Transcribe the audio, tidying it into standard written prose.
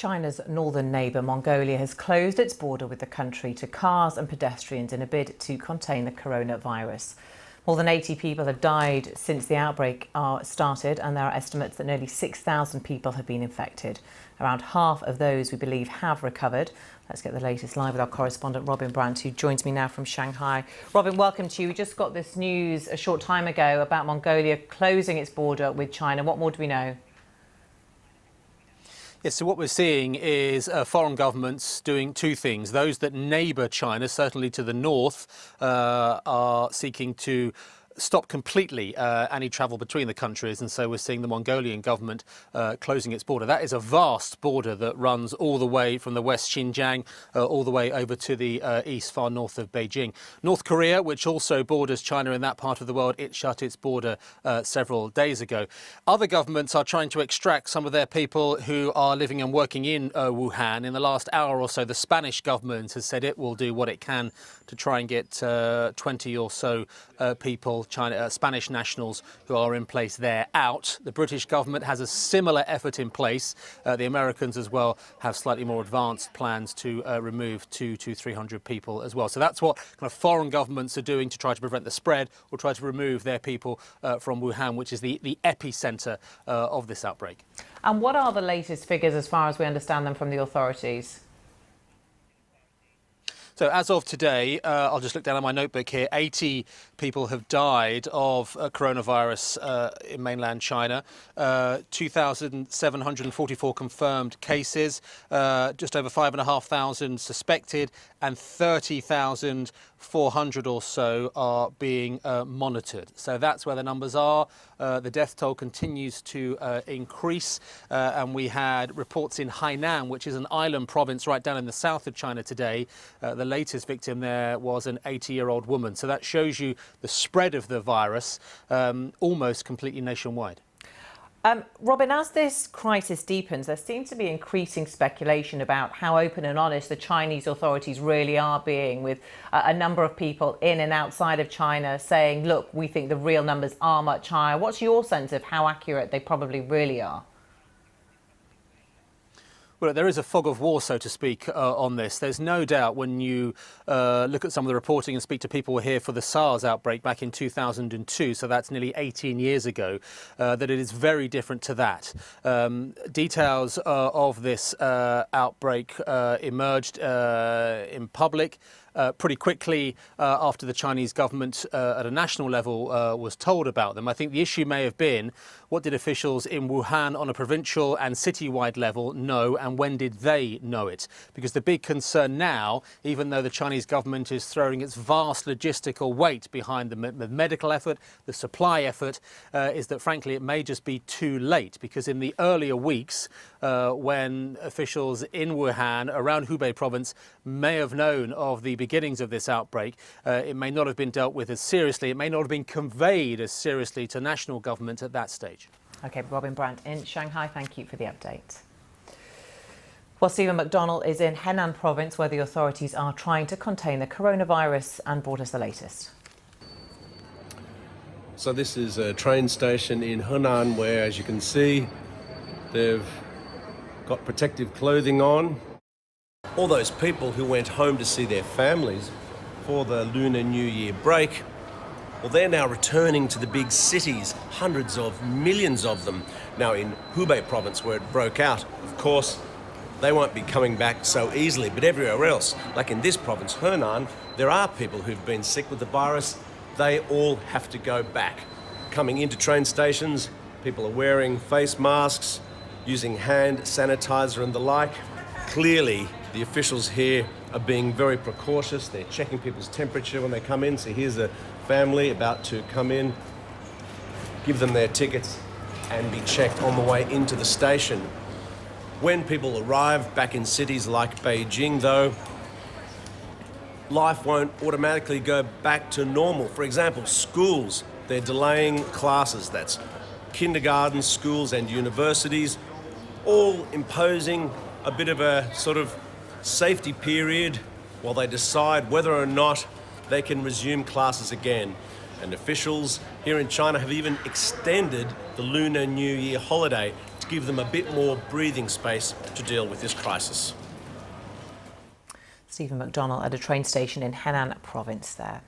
China's northern neighbour, Mongolia, has closed its border with the country to cars and pedestrians in a bid to contain the coronavirus. More than 80 people have died since the outbreak started, and there are estimates that nearly 6,000 people have been infected. Around half of those, we believe, have recovered. Let's get the latest live with our correspondent Robin Brandt, who joins me now from Shanghai. Robin, welcome to you. We just got this news a short time ago about Mongolia closing its border with China. What more do we know? Yes, so what we're seeing is foreign governments doing two things. Those that neighbour China, certainly to the north, are seeking to stop completely any travel between the countries, and so we're seeing the Mongolian government closing its border. That is a vast border that runs all the way from the West Xinjiang all the way over to the east, far north of Beijing. North Korea, which also borders China in that part of the world, it shut its border several days ago. Other governments are trying to extract some of their people who are living and working in Wuhan. In the last hour or so, the Spanish government has said it will do what it can to try and get 20 or so people, Spanish nationals who are in place there, out. The British government has a similar effort in place. The Americans as well have slightly more advanced plans to remove 200 to 300 people as well. So that's what kind of foreign governments are doing to try to prevent the spread or try to remove their people from Wuhan, which is the epicenter of this outbreak. And what are the latest figures as far as we understand them from the authorities? So as of today, I'll just look down at my notebook here, 80 people have died of coronavirus in mainland China, 2,744 confirmed cases, just over 5,500 suspected, and 30,400 or so are being monitored. So that's where the numbers are. The death toll continues to increase, and we had reports in Hainan, which is an island province right down in the south of China today. The latest victim there was an 80-year-old woman. So that shows you the spread of the virus almost completely nationwide. Robin, as this crisis deepens, there seems to be increasing speculation about how open and honest the Chinese authorities really are being, with a number of people in and outside of China saying, look, we think the real numbers are much higher. What's your sense of how accurate they probably really are? Well, there is a fog of war, so to speak, on this. There's no doubt when you look at some of the reporting and speak to people here for the SARS outbreak back in 2002, so that's nearly 18 years ago, that it is very different to that. Details of this outbreak emerged in public pretty quickly after the Chinese government at a national level was told about them. I think the issue may have been, what did officials in Wuhan on a provincial and citywide level know, and when did they know it? Because the big concern now, even though the Chinese government is throwing its vast logistical weight behind the medical effort, the supply effort, is that frankly it may just be too late, because in the earlier weeks when officials in Wuhan, around Hubei province, may have known of the beginnings of this outbreak, it may not have been dealt with as seriously, it may not have been conveyed as seriously to national government at that stage. OK, Robin Brandt in Shanghai, thank you for the update. Well, Stephen McDonnell is in Henan province, where the authorities are trying to contain the coronavirus, and brought us the latest. So this is a train station in Henan where, as you can see, they've got protective clothing on. All those people who went home to see their families for the Lunar New Year break, well, they're now returning to the big cities, hundreds of millions of them. Now in Hubei province, where it broke out, of course, they won't be coming back so easily, but everywhere else, like in this province, Henan, there are people who've been sick with the virus. They all have to go back. Coming into train stations, people are wearing face masks, using hand sanitizer and the like. Clearly, the officials here are being very precautious. They're checking people's temperature when they come in. So here's a family about to come in, give them their tickets and be checked on the way into the station. When people arrive back in cities like Beijing, though, life won't automatically go back to normal. For example, schools, they're delaying classes. That's kindergarten, schools and universities, all imposing a bit of a sort of safety period while they decide whether or not they can resume classes again. And officials here in China have even extended the Lunar New Year holiday to give them a bit more breathing space to deal with this crisis. Stephen McDonnell at a train station in Henan province there.